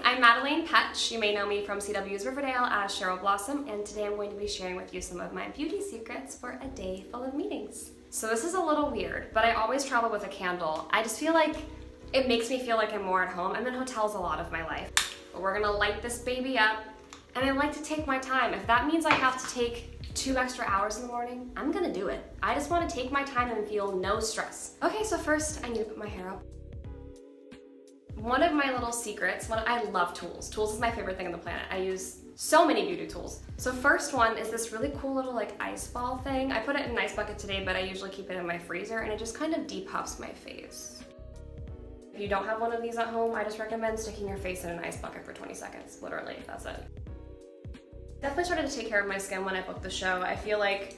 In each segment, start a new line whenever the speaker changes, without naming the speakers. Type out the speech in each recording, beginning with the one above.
I'm Madelaine Petsch. You may know me from CW's Riverdale as Cheryl Blossom, and today I'm going to be sharing with you some of my beauty secrets for a day full of meetings. So this is a little weird, but I always travel with a candle. I just feel like it makes me feel like I'm more at home. I'm in hotels a lot of my life. But we're gonna light this baby up, and I like to take my time. If that means I have to take 2 extra hours in the morning, I'm gonna do it. I just wanna take my time and feel no stress. Okay, so first I need to put my hair up. One of my little secrets, I love tools. Tools is my favorite thing on the planet. I use so many beauty tools. So first one is this really cool little like ice ball thing. I put it in an ice bucket today, but I usually keep it in my freezer, and it just kind of depuffs my face. If you don't have one of these at home, I just recommend sticking your face in an ice bucket for 20 seconds. Literally, that's it. Definitely started to take care of my skin when I booked the show. I feel like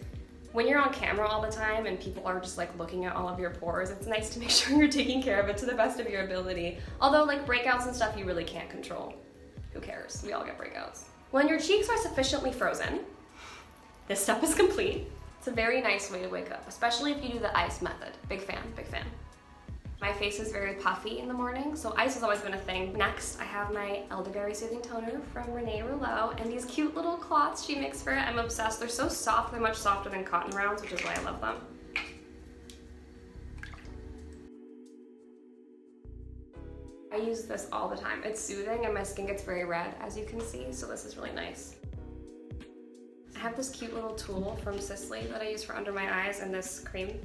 when you're on camera all the time and people are just like looking at all of your pores, it's nice to make sure you're taking care of it to the best of your ability. Although like breakouts and stuff you really can't control. Who cares? We all get breakouts. When your cheeks are sufficiently frozen, this step is complete. It's a very nice way to wake up, especially if you do the ice method. Big fan, big fan. My face is very puffy in the morning, so ice has always been a thing. Next, I have my Elderberry Soothing Toner from Renee Rouleau, and these cute little cloths she makes for it. I'm obsessed. They're so soft. They're much softer than cotton rounds, which is why I love them. I use this all the time. It's soothing, and my skin gets very red, as you can see, so this is really nice. I have this cute little tool from Sisley that I use for under my eyes, and this cream.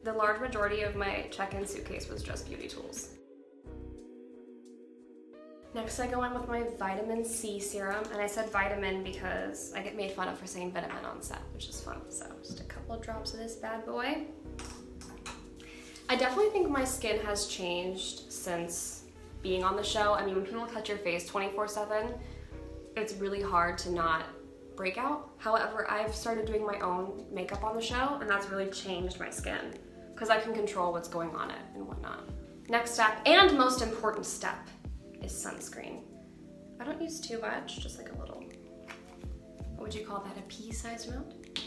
The large majority of my check-in suitcase was just beauty tools. Next I go in with my vitamin C serum, and I said vitamin because I get made fun of for saying vitamin on set, which is fun. So just a couple of drops of this bad boy. I definitely think my skin has changed since being on the show. I mean, when people touch your face 24/7, it's really hard to not break out. However, I've started doing my own makeup on the show, and that's really changed my skin because I can control what's going on it and whatnot. Next step, and most important step, is sunscreen. I don't use too much, just like a little, what would you call that, a pea-sized amount?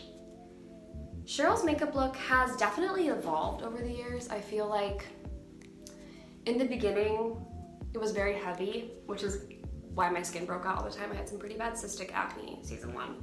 Cheryl's makeup look has definitely evolved over the years. I feel like in the beginning, it was very heavy, which is why my skin broke out all the time. I had some pretty bad cystic acne season 1.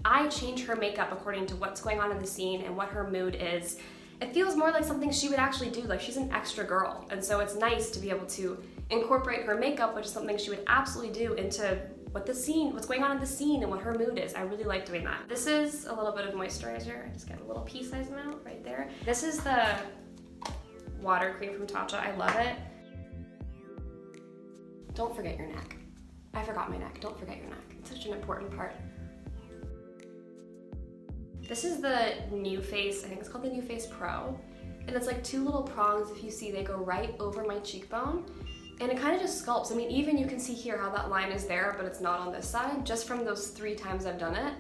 I change her makeup according to what's going on in the scene and what her mood is. It feels more like something she would actually do, like she's an extra girl. And so it's nice to be able to incorporate her makeup, which is something she would absolutely do, into what's going on in the scene and what her mood is. I really like doing that. This is a little bit of moisturizer. I just get a little pea-sized amount right there. This is the water cream from Tatcha. I love it. Don't forget your neck. I forgot my neck. Don't forget your neck. It's such an important part. This is the New Face, I think it's called the New Face Pro. And it's like 2 little prongs, if you see, they go right over my cheekbone. And it kind of just sculpts. I mean, even you can see here how that line is there, but it's not on this side, just from those 3 times I've done it.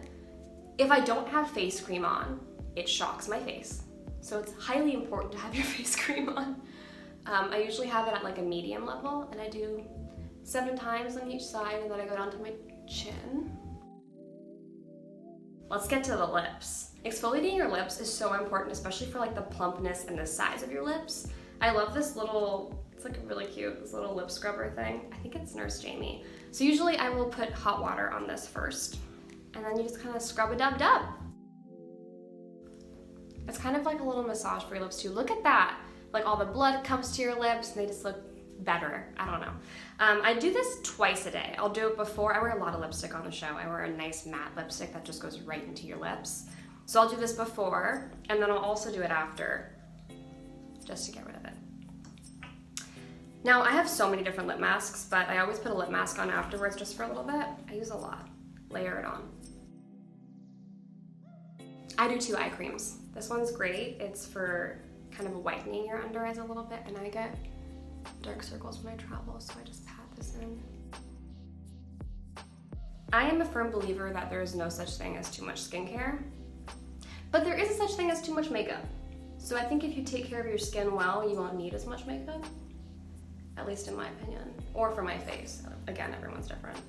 If I don't have face cream on, it shocks my face. So it's highly important to have your face cream on. I usually have it at like a medium level, and I do 7 times on each side, and then I go down to my chin. Let's get to the lips. Exfoliating your lips is so important, especially for like the plumpness and the size of your lips. I love this little, it's like really cute, this little lip scrubber thing. I think it's Nurse Jamie. So usually I will put hot water on this first, and then you just kind of scrub a dub. It's kind of like a little massage for your lips too. Look at that. Like all the blood comes to your lips and they just look better. I don't know. I do this twice a day. I'll do it before. I wear a lot of lipstick on the show. I wear a nice matte lipstick that just goes right into your lips. So I'll do this before, and then I'll also do it after, just to get rid of it. Now, I have so many different lip masks, but I always put a lip mask on afterwards just for a little bit. I use a lot. Layer it on. I do 2 eye creams. This one's great. It's for kind of whitening your under eyes a little bit, and I get dark circles when I travel, so I just pat this in. I am a firm believer that there is no such thing as too much skincare, but there is a such thing as too much makeup. So I think if you take care of your skin well, you won't need as much makeup, at least in my opinion, or for my face. Again, everyone's different.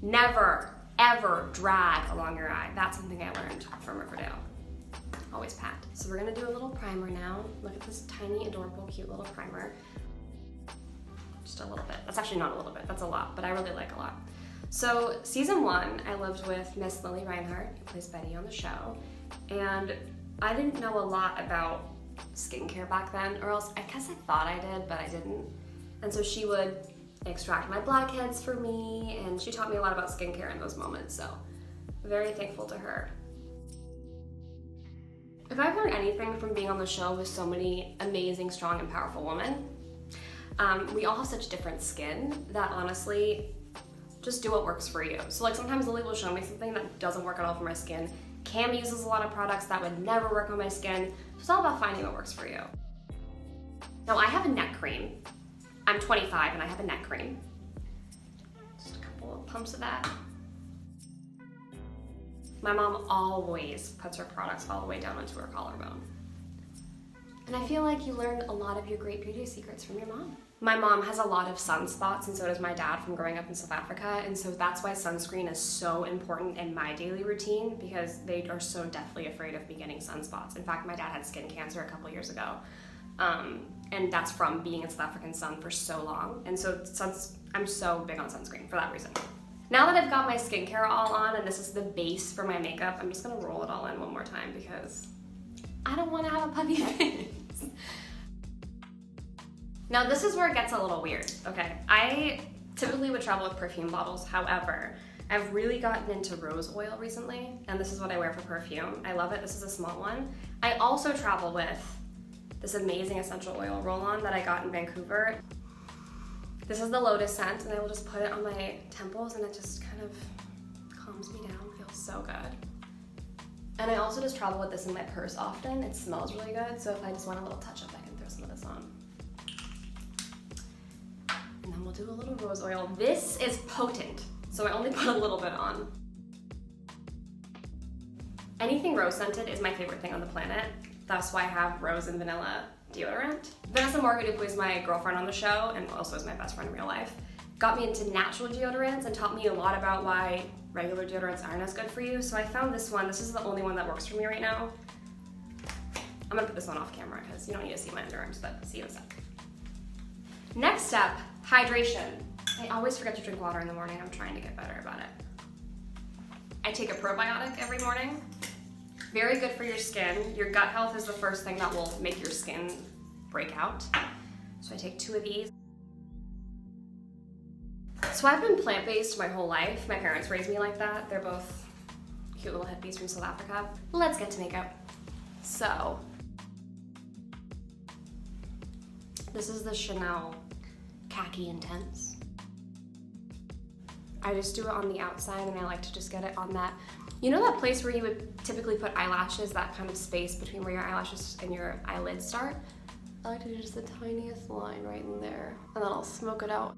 Never, ever drag along your eye. That's something I learned from Riverdale. Always pat. So we're gonna do a little primer now. Look at this tiny, adorable, cute little primer. just a little bit. That's actually not a little bit, that's a lot, but I really like a lot. So season 1, I lived with Miss Lily Reinhardt, who plays Betty on the show, and I didn't know a lot about skincare back then, or else I guess I thought I did, but I didn't. And so she would extract my blackheads for me, and she taught me a lot about skincare in those moments, so very thankful to her. If I've learned anything from being on the show with so many amazing, strong, and powerful women, we all have such different skin that honestly, just do what works for you. So like sometimes Lily will show me something that doesn't work at all for my skin. Cam uses a lot of products that would never work on my skin. So it's all about finding what works for you. Now I have a neck cream. I'm 25 and I have a neck cream. Just a couple of pumps of that. My mom always puts her products all the way down onto her collarbone. And I feel like you learn a lot of your great beauty secrets from your mom. My mom has a lot of sunspots, and so does my dad from growing up in South Africa, and so that's why sunscreen is so important in my daily routine, because they are so deathly afraid of me getting sunspots. In fact, my dad had skin cancer a couple years ago, and that's from being in South African sun for so long, and so I'm so big on sunscreen for that reason. Now that I've got my skincare all on, and this is the base for my makeup, I'm just gonna roll it all in one more time because I don't wanna have a puffy face. Now this is where it gets a little weird, okay? I typically would travel with perfume bottles, however, I've really gotten into rose oil recently, and this is what I wear for perfume. I love it, this is a small one. I also travel with this amazing essential oil roll-on that I got in Vancouver. This is the lotus scent, and I will just put it on my temples, and it just kind of calms me down, feels so good. And I also just travel with this in my purse often. It smells really good, so if I just want a little touch-up, I can throw some of this on. And then we'll do a little rose oil. This is potent, so I only put a little bit on. Anything rose scented is my favorite thing on the planet. That's why I have rose and vanilla deodorant. Vanessa Morgan, who plays my girlfriend on the show and also is my best friend in real life, got me into natural deodorants and taught me a lot about why regular deodorants aren't as good for you. So I found this one. This is the only one that works for me right now. I'm gonna put this one off camera because you don't need to see my underarms, but see you in a sec. Next step, hydration. I always forget to drink water in the morning. I'm trying to get better about it. I take a probiotic every morning. Very good for your skin. Your gut health is the first thing that will make your skin break out. So I take 2 of these. So I've been plant-based my whole life. My parents raised me like that. They're both cute little hippies from South Africa. Let's get to makeup. So, this is the Chanel Khaki Intense. I just do it on the outside, and I like to just get it on that, you know that place where you would typically put eyelashes, that kind of space between where your eyelashes and your eyelids start? I like to do just the tiniest line right in there, and then I'll smoke it out.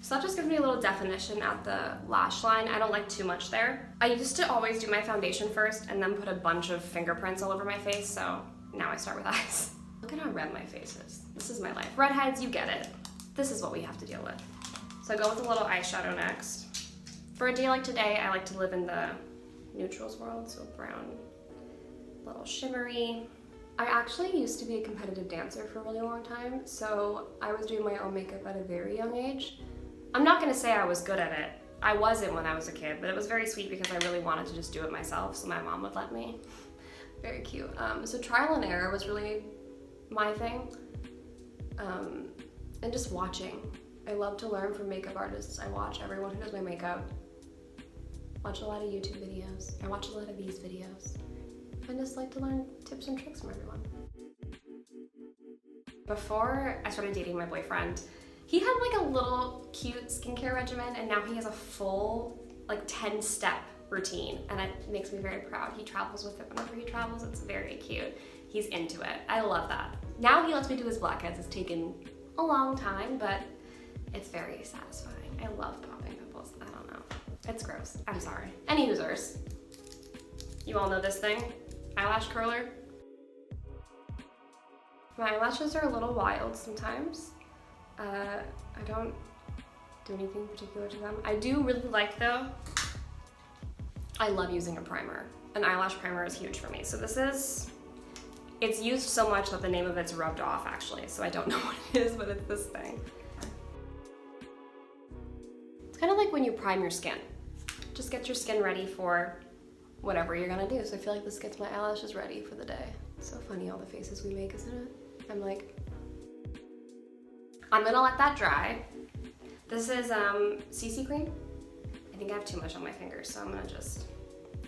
So that just gives me a little definition at the lash line. I don't like too much there. I used to always do my foundation first and then put a bunch of fingerprints all over my face, so now I start with eyes. Look at how red my face is. This is my life. Redheads, you get it. This is what we have to deal with. So I go with a little eyeshadow next. For a day like today, I like to live in the neutrals world, so brown, a little shimmery. I actually used to be a competitive dancer for a really long time, so I was doing my own makeup at a very young age. I'm not gonna say I was good at it. I wasn't when I was a kid, but it was very sweet because I really wanted to just do it myself, so my mom would let me. Very cute. So trial and error was really my thing. And just watching. I love to learn from makeup artists. I watch everyone who does my makeup. Watch a lot of YouTube videos. I watch a lot of these videos. I just like to learn tips and tricks from everyone. Before I started dating my boyfriend, he had like a little cute skincare regimen, and now he has a full like 10-step routine, and it makes me very proud. He travels with it whenever he travels. It's very cute. He's into it. I love that. Now he lets me do his blackheads. It's taken a long time, but it's very satisfying. I love popping pimples. I don't know. It's gross. I'm sorry. Any hoosers. You all know this thing? Eyelash curler. My eyelashes are a little wild sometimes. I don't do anything particular to them. I do really like though, I love using a primer. An eyelash primer is huge for me. So this is, it's used so much that the name of it's rubbed off actually. So I don't know what it is, but it's this thing. kind of like when you prime your skin. Just get your skin ready for whatever you're gonna do. So I feel like this gets my eyelashes ready for the day. It's so funny all the faces we make, isn't it? I'm gonna let that dry. This is CC cream. I think I have too much on my fingers, so I'm gonna just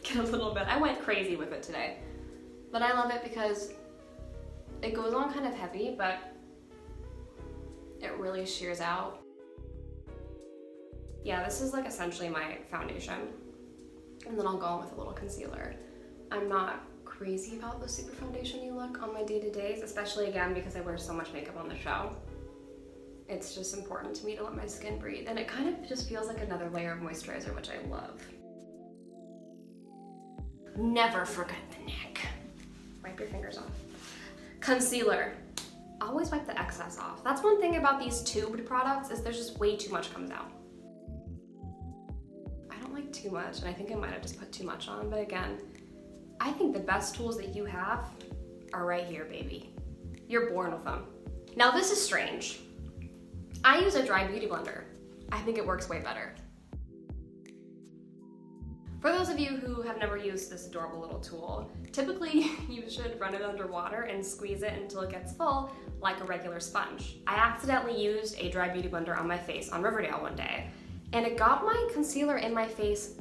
get a little bit. I went crazy with it today, but I love it because it goes on kind of heavy, but it really shears out. Yeah, this is like essentially my foundation. And then I'll go on with a little concealer. I'm not crazy about the super foundation-y look on my day-to-days, especially again because I wear so much makeup on the show. It's just important to me to let my skin breathe, and it kind of just feels like another layer of moisturizer, which I love. Never forget the neck. Wipe your fingers off. Concealer. Always wipe the excess off. That's one thing about these tubed products is there's just way too much comes out. I don't like too much, and I think I might have just put too much on, but again, I think the best tools that you have are right here, baby. You're born with them. Now this is strange. I use a dry beauty blender. I think it works way better. For those of you who have never used this adorable little tool, typically you should run it under water and squeeze it until it gets full, like a regular sponge. I accidentally used a dry beauty blender on my face on Riverdale one day, and it got my concealer in my face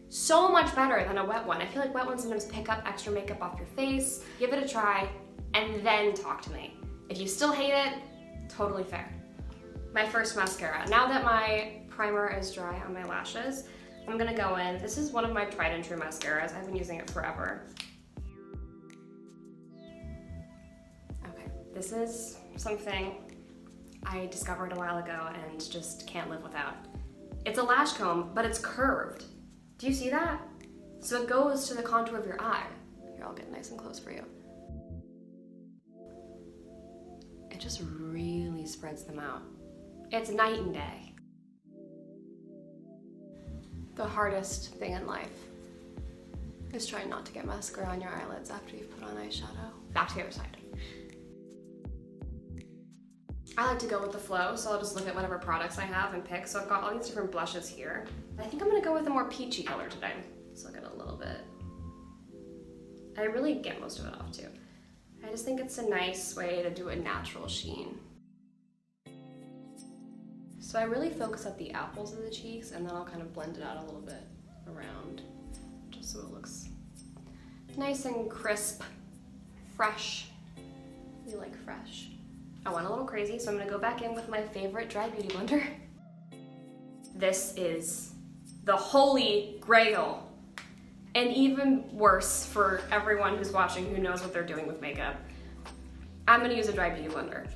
so much better than a wet one. I feel like wet ones sometimes pick up extra makeup off your face. Give it a try, and then talk to me. If you still hate it, totally fair. My first mascara. Now that my primer is dry on my lashes, I'm gonna go in. This is one of my tried and true mascaras. I've been using it forever. Okay, this is something I discovered a while ago and just can't live without. It's a lash comb, but it's curved. Do you see that? So it goes to the contour of your eye. Here, I'll get nice and close for you. It just really spreads them out. It's night and day. The hardest thing in life is trying not to get mascara on your eyelids after you've put on eyeshadow. Back to the other side. I like to go with the flow, so I'll just look at whatever products I have and pick. So I've got all these different blushes here. I think I'm gonna go with a more peachy color today. So I'll get a little bit. I really get most of it off too. I just think it's a nice way to do a natural sheen. So I really focus at the apples of the cheeks, and then I'll kind of blend it out a little bit around, just so it looks nice and crisp, fresh. We like fresh. I went a little crazy, so I'm gonna go back in with my favorite dry beauty blender. This is the holy grail, and even worse for everyone who's watching who knows what they're doing with makeup. I'm gonna use a dry beauty blender.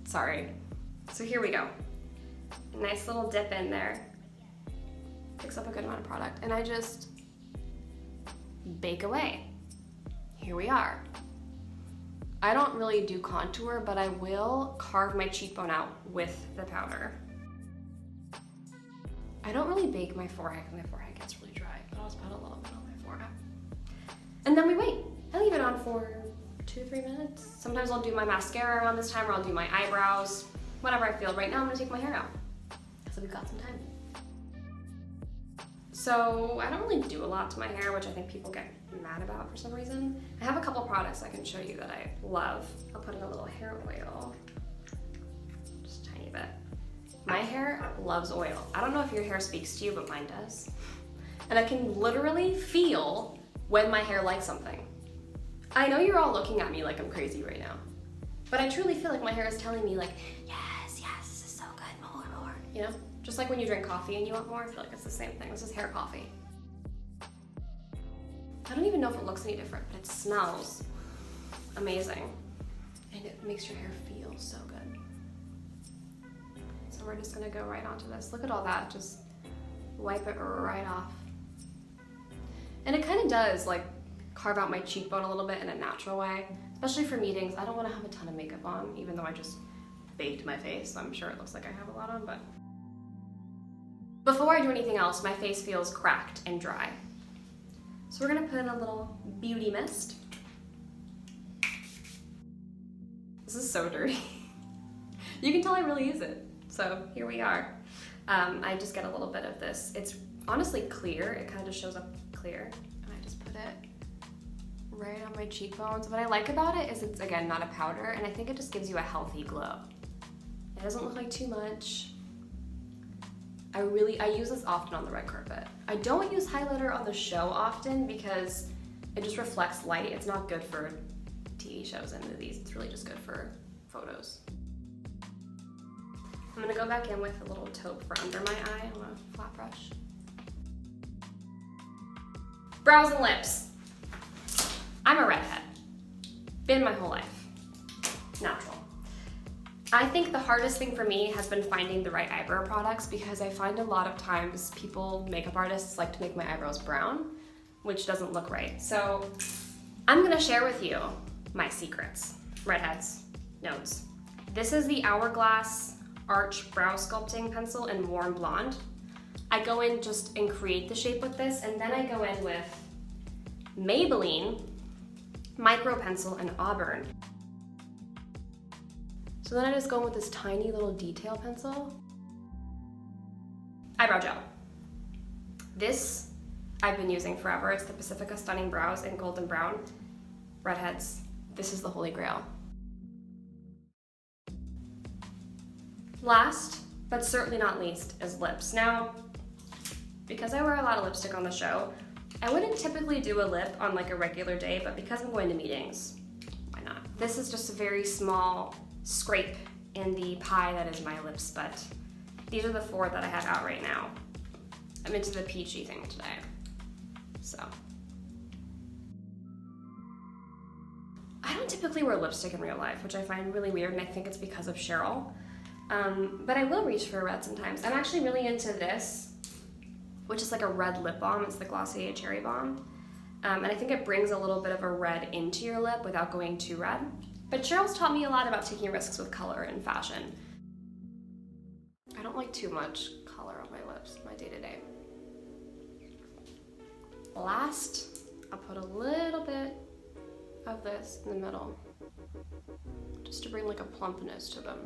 Sorry. So here we go. A nice little dip in there. Picks up a good amount of product, and I just bake away. Here we are. I don't really do contour, but I will carve my cheekbone out with the powder. I don't really bake my forehead because my forehead gets really dry, but I'll just put a little bit on my forehead. And then we wait. I leave it on for 2 to 3 minutes. Sometimes I'll do my mascara around this time, or I'll do my eyebrows, whatever I feel. Right now I'm gonna take my hair out, so we've got some time. So I don't really do a lot to my hair, which I think people get mad about for some reason. I have a couple products I can show you that I love. I'll put in a little hair oil, just a tiny bit. My hair loves oil. I don't know if your hair speaks to you, but mine does. And I can literally feel when my hair likes something. I know you're all looking at me like I'm crazy right now, but I truly feel like my hair is telling me like, yes, yes, this is so good, more, you know? Just like when you drink coffee and you want more, I feel like it's the same thing. This is hair coffee. I don't even know if it looks any different, but it smells amazing. And it makes your hair feel so good. So we're just gonna go right onto this. Look at all that, just wipe it right off. And it kind of does like carve out my cheekbone a little bit in a natural way, especially for meetings. I don't wanna have a ton of makeup on, even though I just baked my face. So I'm sure it looks like I have a lot on, but. Before I do anything else, my face feels cracked and dry. So we're gonna put in a little beauty mist. This is so dirty. You can tell I really use it. So here we are. I just get a little bit of this. It's honestly clear. It kind of just shows up clear. And I just put it right on my cheekbones. What I like about it is it's, again, not a powder, and I think it just gives you a healthy glow. It doesn't look like too much. I use this often on the red carpet. I don't use highlighter on the show often because it just reflects light. It's not good for TV shows and movies. It's really just good for photos. I'm gonna go back in with a little taupe for under my eye on a flat brush. Brows and lips. I'm a redhead. Been my whole life. Natural. I think the hardest thing for me has been finding the right eyebrow products because I find a lot of times makeup artists like to make my eyebrows brown, which doesn't look right. So I'm gonna share with you my secrets. Redheads, nodes. This is the Hourglass Arch Brow Sculpting Pencil in Warm Blonde. I go in just and create the shape with this, and then I go in with Maybelline Micro Pencil in Auburn. So then I just go in with this tiny little detail pencil. Eyebrow gel. This I've been using forever. It's the Pacifica Stunning Brows in Golden Brown. Redheads, this is the holy grail. Last, but certainly not least, is lips. Now, because I wear a lot of lipstick on the show, I wouldn't typically do a lip on like a regular day, but because I'm going to meetings, why not? This is just a very small scrape in the pie that is my lips, but these are the 4 that I have out right now. I'm into the peachy thing today, so. I don't typically wear lipstick in real life, which I find really weird, and I think it's because of Cheryl. But I will reach for a red sometimes. I'm actually really into this, which is like a red lip balm. It's the Glossier Cherry Balm. And I think it brings a little bit of a red into your lip without going too red. But Cheryl's taught me a lot about taking risks with color and fashion. I don't like too much color on my lips in my day-to-day. Last, I'll put a little bit of this in the middle, just to bring like a plumpness to them.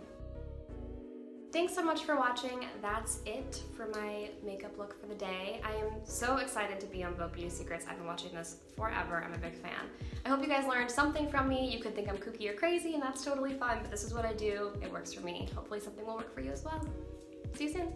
Thanks so much for watching. That's it for my makeup look for the day. I am so excited to be on Vogue Beauty Secrets. I've been watching this forever. I'm a big fan. I hope you guys learned something from me. You could think I'm kooky or crazy, and that's totally fine, but this is what I do. It works for me. Hopefully something will work for you as well. See you soon.